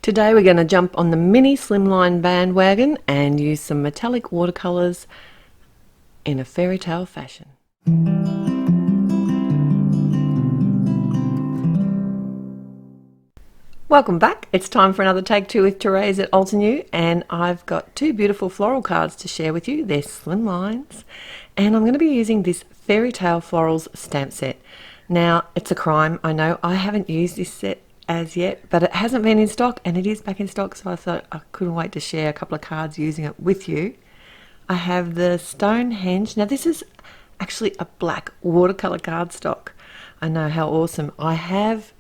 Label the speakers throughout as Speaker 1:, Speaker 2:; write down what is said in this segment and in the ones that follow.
Speaker 1: Today we're going to jump on the mini Slimline bandwagon and use some metallic watercolors in a fairy tale fashion. Welcome back. It's time for another Take Two with Therese at Altenew, and I've got two beautiful floral cards to share with you. They're Slimlines, and I'm going to be using this Fairy Tale Florals stamp set. Now, it's a crime, I know. I haven't used this set as yet, but it hasn't been in stock, and it is back in stock, so I thought I couldn't wait to share a couple of cards using it with you. I have the Stonehenge. Now, this is actually a black watercolor cardstock. I know, how awesome. I have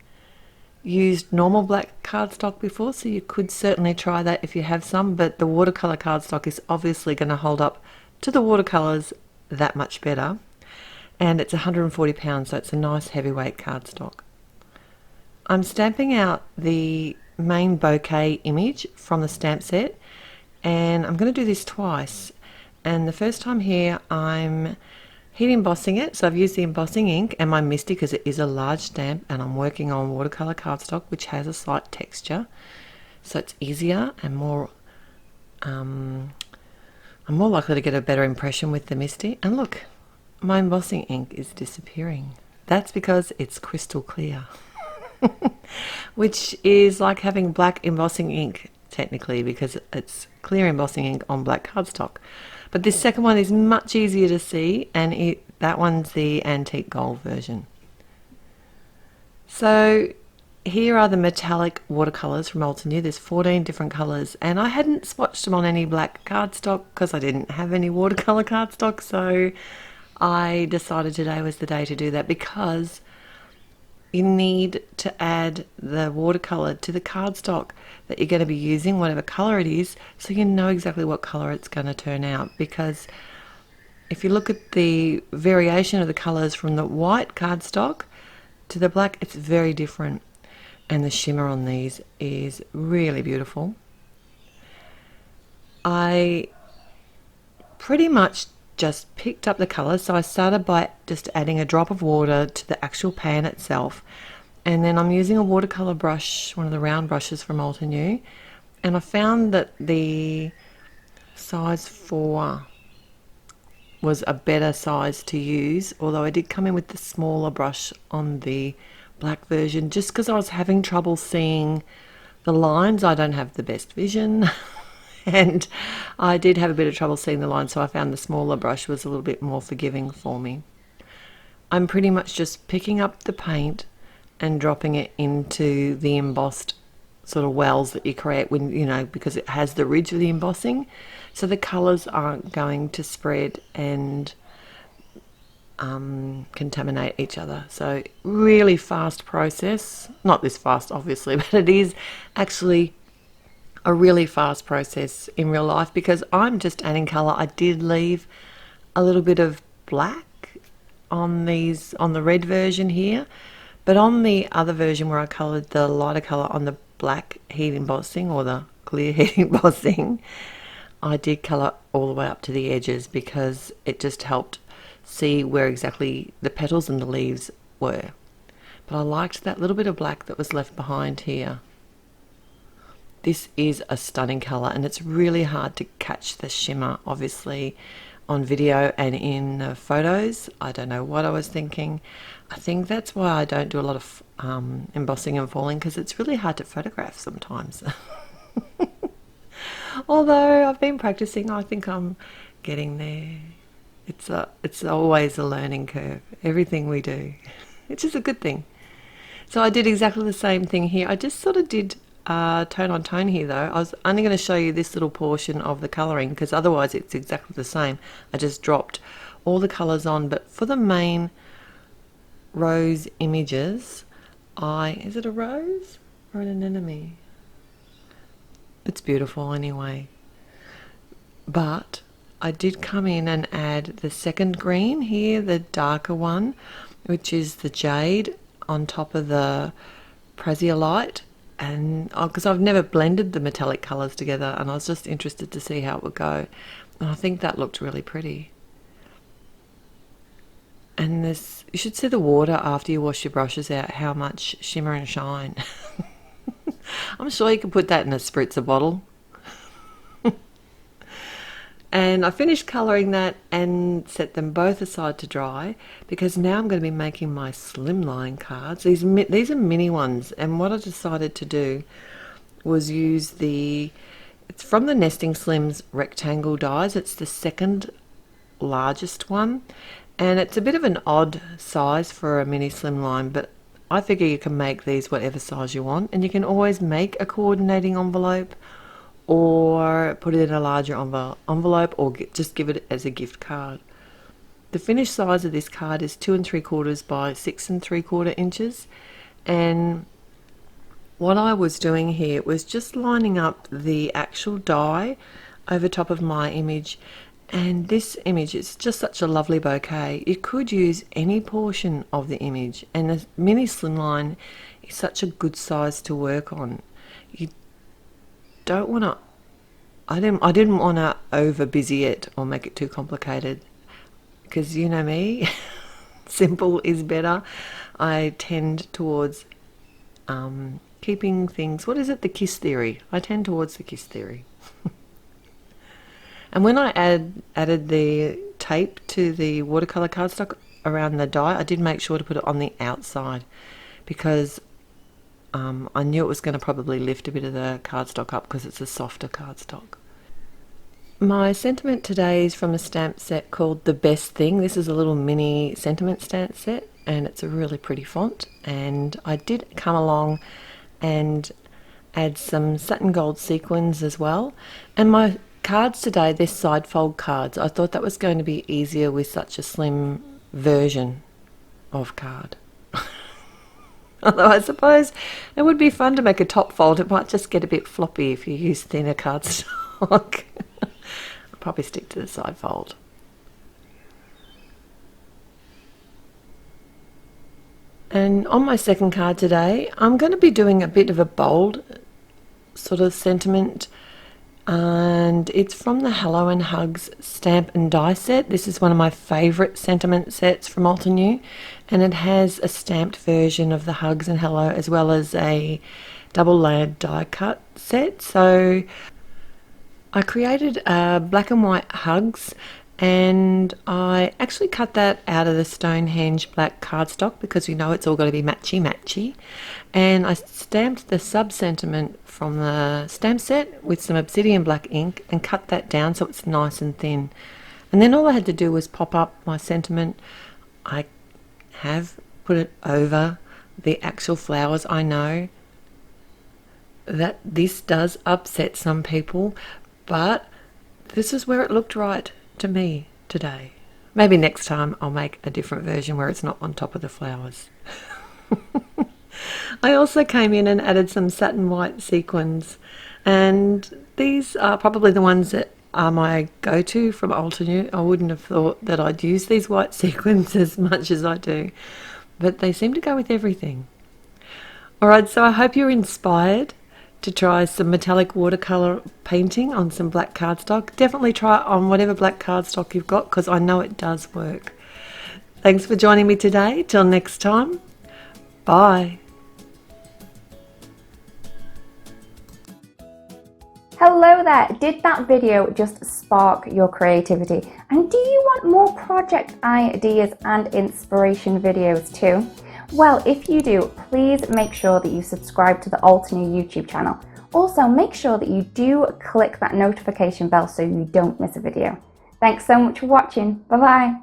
Speaker 1: used normal black cardstock before, so you could certainly try that if you have some, but the watercolor cardstock is obviously going to hold up to the watercolors that much better, and it's 140 pounds, so it's a nice heavyweight cardstock. I'm stamping out the main bouquet image from the stamp set, and I'm going to do this twice. And the first time here I'm heat embossing it, so I've used the embossing ink and my Misty because it is a large stamp, and I'm working on watercolor cardstock which has a slight texture, so it's easier and more I'm more likely to get a better impression with the Misty. And look, my embossing ink is disappearing. That's because it's crystal clear. Which is like having black embossing ink technically, because it's clear embossing ink on black cardstock. But this second one is much easier to see, and that one's the antique gold version. So here are the metallic watercolors from Altenew. There's 14 different colors, and I hadn't swatched them on any black cardstock because I didn't have any watercolor cardstock, so I decided today was the day to do that, because you need to add the watercolor to the cardstock that you're going to be using, whatever color it is, so you know exactly what color it's going to turn out. Because if you look at the variation of the colors from the white cardstock to the black, it's very different, and the shimmer on these is really beautiful. I pretty much just picked up the colors, so I started by just adding a drop of water to the actual pan itself, and then I'm using a watercolor brush, one of the round brushes from Altenew, and I found that the size 4 was a better size to use, although I did come in with the smaller brush on the black version just because I was having trouble seeing the lines. I don't have the best vision and I did have a bit of trouble seeing the line, so I found the smaller brush was a little bit more forgiving for me. I'm pretty much just picking up the paint and dropping it into the embossed sort of wells that you create when, you know, because it has the ridge of the embossing, so the colors aren't going to spread and contaminate each other. So really fast process, not this fast obviously, but it is actually a really fast process in real life because I'm just adding color. I did leave a little bit of black on these, on the red version here, but on the other version where I colored the lighter color on the black heat embossing or the clear heat embossing, I did color all the way up to the edges because it just helped see where exactly the petals and the leaves were. But I liked that little bit of black that was left behind here. This is a stunning color, and it's really hard to catch the shimmer obviously on video and in photos. I don't know what I was thinking. I think that's why I don't do a lot of embossing and falling, because it's really hard to photograph sometimes. Although I've been practicing, I think I'm getting there. It's always a learning curve, everything we do, which is a good thing. So I did exactly the same thing here. I just sort of did tone on tone here though. I was only going to show you this little portion of the colouring because otherwise it's exactly the same. I just dropped all the colours on, but for the main rose images, is it a rose or an anemone? It's beautiful anyway. But I did come in and add the second green here, the darker one, which is the jade on top of the praziolite. And because I've never blended the metallic colours together, and I was just interested to see how it would go, and I think that looked really pretty. And you should see the water after you wash your brushes out, how much shimmer and shine. I'm sure you can put that in a spritzer bottle. And I finished colouring that and set them both aside to dry, because now I'm going to be making my slimline cards. These are mini ones, and what I decided to do was use it's from the Nesting Slims rectangle dies. It's the second largest one, and it's a bit of an odd size for a mini slimline, but I figure you can make these whatever size you want, and you can always make a coordinating envelope or put it in a larger envelope, or just give it as a gift card. The finished size of this card is 2 3/4 by 6 3/4 inches, and what I was doing here was just lining up the actual die over top of my image. And this image is just such a lovely bouquet. You could use any portion of the image, and the mini slimline is such a good size to work on. You don't want to, I didn't want to over busy it or make it too complicated, because you know me, simple is better. I tend towards keeping things, what is it, the kiss theory. I tend towards the kiss theory. And when I added the tape to the watercolor cardstock around the die, I did make sure to put it on the outside, because I knew it was going to probably lift a bit of the cardstock up because it's a softer cardstock. My sentiment today is from a stamp set called The Best Thing. This is a little mini sentiment stamp set, and it's a really pretty font. And I did come along and add some satin gold sequins as well. And my cards today, they're side fold cards. I thought that was going to be easier with such a slim version of card. Although I suppose it would be fun to make a top fold. It might just get a bit floppy if you use thinner cardstock. I'll probably stick to the side fold. And on my second card today, I'm going to be doing a bit of a bold sort of sentiment, and it's from the Hello and Hugs stamp and die set. This is one of my favourite sentiment sets from Altenew, and it has a stamped version of the Hugs and Hello as well as a double layered die cut set. So I created a black and white Hugs, and I actually cut that out of the Stonehenge black cardstock because you know it's all got to be matchy, and I stamped the sub-sentiment from the stamp set with some Obsidian black ink and cut that down so it's nice and thin. And then all I had to do was pop up my sentiment. I have put it over the actual flowers. I know that this does upset some people, but this is where it looked right to me today. Maybe next time I'll make a different version where it's not on top of the flowers. I also came in and added some satin white sequins, and these are probably the ones that are my go-to from Altenew. I wouldn't have thought that I'd use these white sequins as much as I do, but they seem to go with everything. Alright, so I hope you're inspired to try some metallic watercolor painting on some black cardstock. Definitely try it on whatever black cardstock you've got, because I know it does work. Thanks for joining me today. Till next time, bye.
Speaker 2: Hello there, did that video just spark your creativity? And do you want more project ideas and inspiration videos too? Well, if you do, please make sure that you subscribe to the Altenew YouTube channel. Also, make sure that you do click that notification bell so you don't miss a video. Thanks so much for watching. Bye bye.